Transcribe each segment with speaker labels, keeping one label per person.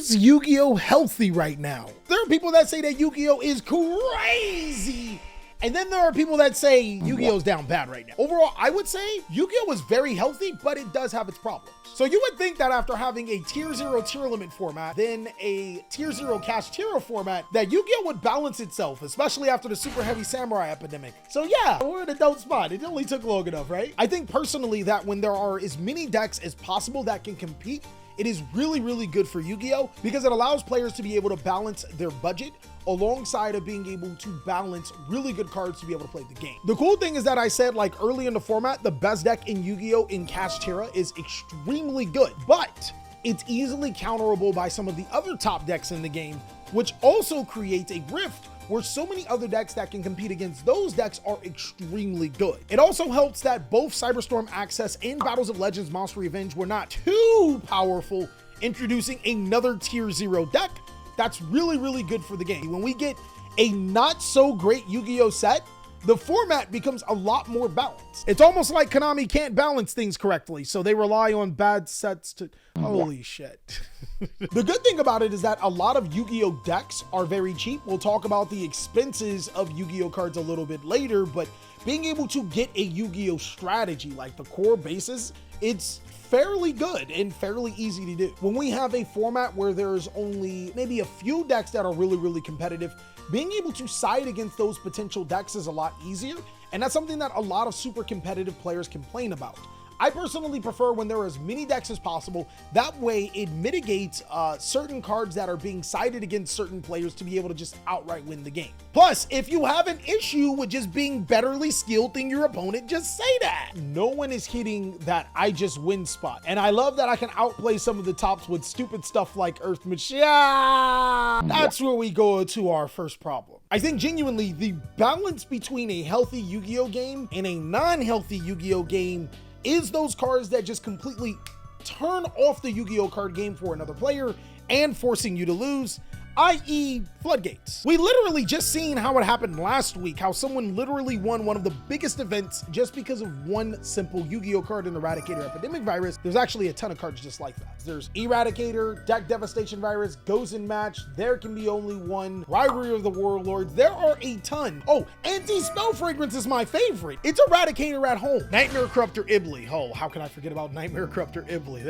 Speaker 1: Is Yu-Gi-Oh healthy right now? There are people that say that Yu-Gi-Oh is crazy. And then there are people that say Yu-Gi-Oh's down bad right now. Overall, I would say Yu-Gi-Oh is very healthy, but it does have its problems. So you would think that after having a tier 0 tier limit format, then a tier 0 cash tier format, that Yu-Gi-Oh would balance itself, especially after the super heavy samurai epidemic. So yeah, we're in a dope spot. It only took long enough, right? I think personally that when there are as many decks as possible that can compete, it is really, really good for Yu-Gi-Oh because it allows players to be able to balance their budget alongside of being able to balance really good cards to be able to play the game. The cool thing is that I said, like early in the format, the best deck in Yu-Gi-Oh in Cash Tira is extremely good, but it's easily counterable by some of the other top decks in the game, which also creates a rift where so many other decks that can compete against those decks are extremely good. It also helps that both Cyberstorm Access and Battles of Legends Monster Revenge were not too powerful, introducing another tier 0 deck that's really, really good for the game. When we get a not so great Yu-Gi-Oh set, the format becomes a lot more balanced. It's almost like Konami can't balance things correctly, so they rely on bad sets to... Holy shit. The good thing about it is that a lot of Yu-Gi-Oh decks are very cheap. We'll talk about the expenses of Yu-Gi-Oh cards a little bit later, but being able to get a Yu-Gi-Oh strategy, like the core basis, it's fairly good and fairly easy to do. When we have a format where there's only maybe a few decks that are really, really competitive, being able to side against those potential decks is a lot easier, and that's something that a lot of super competitive players complain about. I personally prefer when there are as many decks as possible. That way it mitigates certain cards that are being sided against certain players to be able to just outright win the game. Plus, if you have an issue with just being betterly skilled than your opponent, just say that. No one is hitting that I just win spot. And I love that I can outplay some of the tops with stupid stuff like Earth Machine. That's where we go to our first problem. I think genuinely the balance between a healthy Yu-Gi-Oh game and a non-healthy Yu-Gi-Oh game is those cards that just completely turn off the Yu-Gi-Oh card game for another player and forcing you to lose, i.e. floodgates. We literally just seen how it happened last week, how someone literally won one of the biggest events just because of one simple Yu-Gi-Oh card in Eradicator Epidemic Virus. There's actually a ton of cards just like that. There's Eradicator, Deck Devastation Virus, Goes in Match, There Can Be Only One, Rivalry of the Warlords. There are a ton. Oh, Anti-Spell Fragrance is my favorite. It's Eradicator at home. Nightmare Corruptor Ibli. Oh, how can I forget about Nightmare Corruptor Ibli?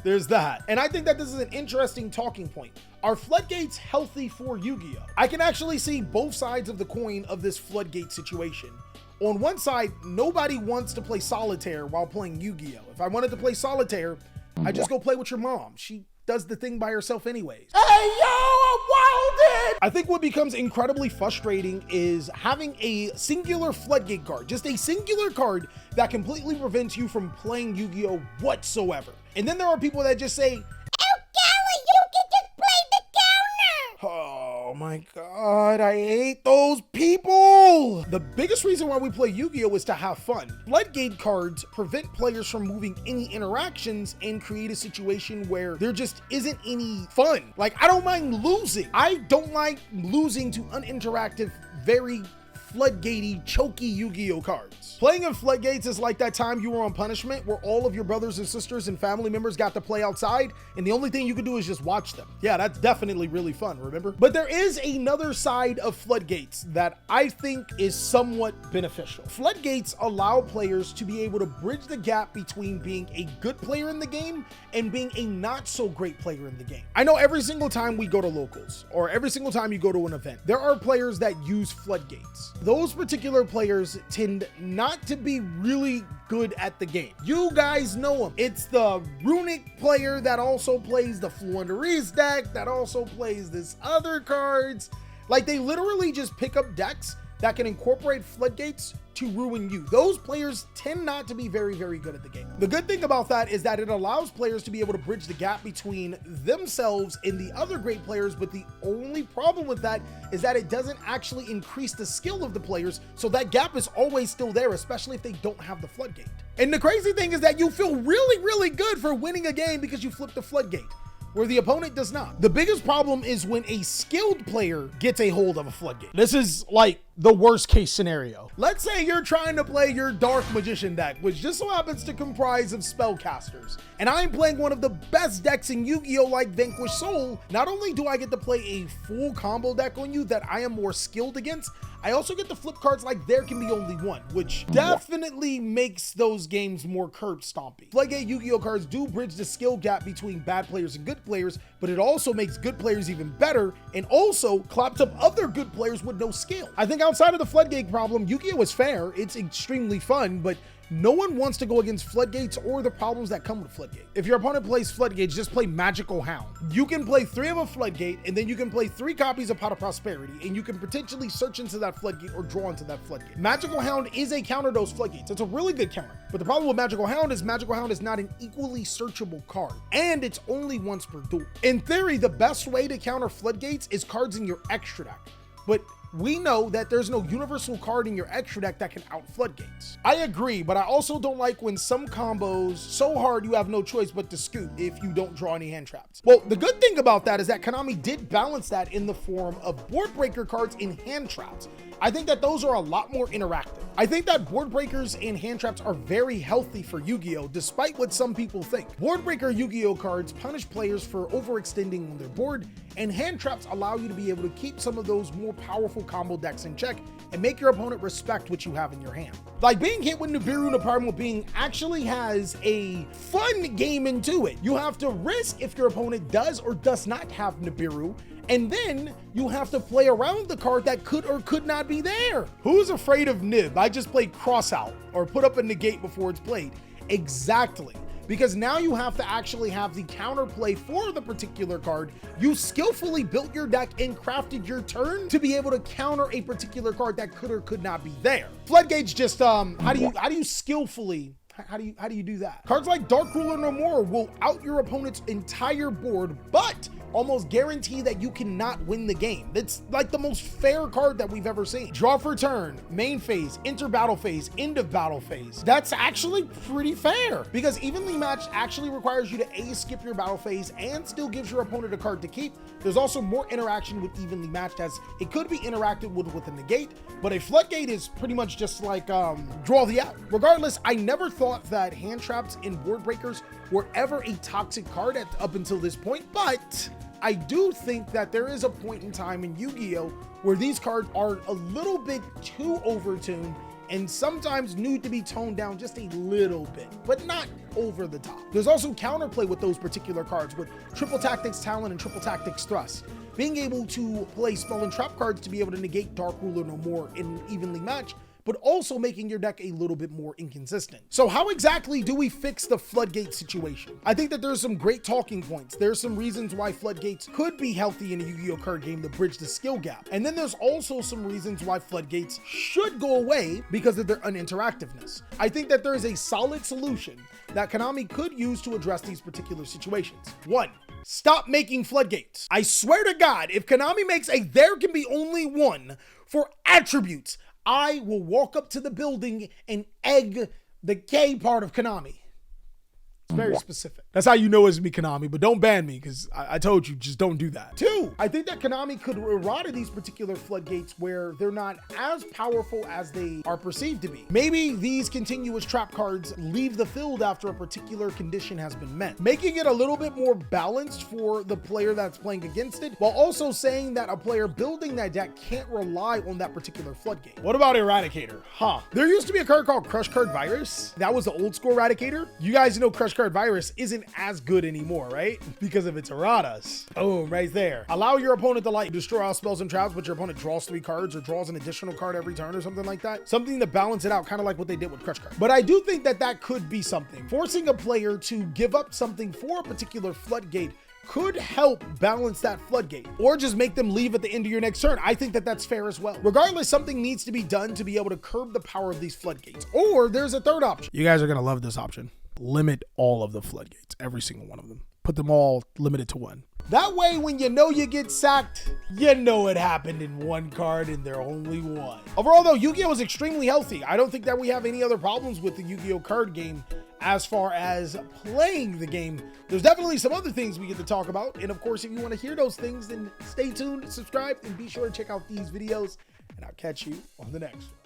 Speaker 1: There's that. And I think that this is an interesting talking point. Are floodgates healthy for Yu-Gi-Oh? I can actually see both sides of the coin of this floodgate situation. On one side, nobody wants to play solitaire while playing Yu-Gi-Oh. If I wanted to play solitaire, I just go play with your mom. She does the thing by herself anyways. Hey, yo, I'm wildin'! I think what becomes incredibly frustrating is having a singular floodgate card, just a singular card that completely prevents you from playing Yu-Gi-Oh whatsoever. And then there are people that just say, "Oh, golly, you can just play the counter." Oh my God, I hate those people. The biggest reason why we play Yu-Gi-Oh is to have fun. Floodgate cards prevent players from moving any interactions and create a situation where there just isn't any fun. Like, I don't mind losing. I don't like losing to uninteractive, very floodgatey, choky Yu-Gi-Oh cards. Playing in floodgates is like that time you were on punishment where all of your brothers and sisters and family members got to play outside and the only thing you could do is just watch them. Yeah, that's definitely really fun, remember? But there is another side of floodgates that I think is somewhat beneficial. Floodgates allow players to be able to bridge the gap between being a good player in the game and being a not so great player in the game. I know every single time we go to locals or every single time you go to an event, there are players that use floodgates. Those particular players tend not to be really good at the game. You guys know them. It's the runic player that also plays the Fluenderies deck, that also plays this other cards. Like, they literally just pick up decks that can incorporate floodgates to ruin you. Those players tend not to be very, very good at the game. The good thing about that is that it allows players to be able to bridge the gap between themselves and the other great players, but the only problem with that is that it doesn't actually increase the skill of the players, so that gap is always still there, especially if they don't have the floodgate. And the crazy thing is that you feel really, really good for winning a game because you flipped the floodgate, where the opponent does not. The biggest problem is when a skilled player gets a hold of a floodgate. This is like the worst case scenario. Let's say you're trying to play your Dark Magician deck, which just so happens to comprise of spellcasters. And I'm playing one of the best decks in Yu-Gi-Oh! Like Vanquished Soul. Not only do I get to play a full combo deck on you that I am more skilled against, I also get to flip cards like there can be only one, which definitely makes those games more curb stompy. Floodgate Yu-Gi-Oh! Cards do bridge the skill gap between bad players and good players, but it also makes good players even better and also claps up other good players with no skill. I think outside of the Floodgate problem, Yu-Gi-Oh! Is fair, it's extremely fun, but no one wants to go against Floodgates or the problems that come with Floodgate. If your opponent plays Floodgates, just play Magical Hound. You can play 3 of a Floodgate, and then you can play 3 copies of Pot of Prosperity, and you can potentially search into that Floodgate or draw into that Floodgate. Magical Hound is a counter to those Floodgates. It's a really good counter. But the problem with Magical Hound is not an equally searchable card, and it's only once per duel. In theory, the best way to counter Floodgates is cards in your extra deck. But we know that there's no universal card in your extra deck that can out Floodgates. I agree, but I also don't like when some combos so hard you have no choice but to scoot if you don't draw any hand traps. Well, the good thing about that is that Konami did balance that in the form of board breaker cards in hand traps. I think that those are a lot more interactive. I think that board breakers and hand traps are very healthy for Yu-Gi-Oh! Despite what some people think. Board breaker Yu-Gi-Oh! Cards punish players for overextending on their board, and hand traps allow you to be able to keep some of those more powerful combo decks in check and make your opponent respect what you have in your hand. Like being hit with Nibiru the Primal Being actually has a fun game into it. You have to risk if your opponent does or does not have Nibiru, and then you have to play around the card that could or could not be there. Who's afraid of Nib? I just played cross out or put up a negate before it's played. Exactly. Because now you have to actually have the counterplay for the particular card. You skillfully built your deck and crafted your turn to be able to counter a particular card that could or could not be there. Floodgates just how do you skillfully how do you do that? Cards like Dark Ruler No More will out your opponent's entire board, but almost guarantee that you cannot win the game. It's like the most fair card that we've ever seen. Draw for turn, main phase, enter battle phase, end of battle phase. That's actually pretty fair because evenly matched actually requires you to skip your battle phase and still gives your opponent a card to keep. There's also more interaction with evenly matched as it could be interacted with a negate, but a floodgate is pretty much just like draw the out. Regardless, I never thought that hand traps and board breakers were ever a toxic card up until this point, but I do think that there is a point in time in Yu-Gi-Oh! Where these cards are a little bit too overtuned and sometimes need to be toned down just a little bit, but not over the top. There's also counterplay with those particular cards with Triple Tactics Talent and Triple Tactics Thrust. Being able to play spell and trap cards to be able to negate Dark Ruler No More in evenly match, but also making your deck a little bit more inconsistent. So how exactly do we fix the floodgate situation? I think that there's some great talking points. There's some reasons why floodgates could be healthy in a Yu-Gi-Oh! Card game to bridge the skill gap. And then there's also some reasons why floodgates should go away because of their uninteractiveness. I think that there is a solid solution that Konami could use to address these particular situations. 1. Stop making floodgates. I swear to God, if Konami makes a there can be only one for attributes, I will walk up to the building and egg the K part of Konami. It's very specific. That's how you know it's me, Konami, but don't ban me because I told you, just don't do that. 2, I think that Konami could errata these particular floodgates where they're not as powerful as they are perceived to be. Maybe these continuous trap cards leave the field after a particular condition has been met, making it a little bit more balanced for the player that's playing against it, while also saying that a player building that deck can't rely on that particular floodgate. What about Eradicator? There used to be a card called Crush Card Virus. That was the old school Eradicator. You guys know Crush Card Virus isn't as good anymore, right? Because of its erratas. Oh, right there. Allow your opponent to like destroy all spells and traps, but your opponent draws 3 cards or draws an additional card every turn or something like that. Something to balance it out, kind of like what they did with Crush Card. But I do think that that could be something. Forcing a player to give up something for a particular floodgate could help balance that floodgate, or just make them leave at the end of your next turn. I think that that's fair as well. Regardless, something needs to be done to be able to curb the power of these floodgates. Or there's a third option. You guys are gonna love this option. Limit all of the floodgates, every single one of them. Put them all limited to 1. That way, when you know you get sacked, you know it happened in 1 card and there only 1. Overall though, Yu-Gi-Oh! Is extremely healthy. I don't think that we have any other problems with the Yu-Gi-Oh! Card game as far as playing the game. There's definitely some other things we get to talk about. And of course, if you want to hear those things, then stay tuned, subscribe, and be sure to check out these videos and I'll catch you on the next one.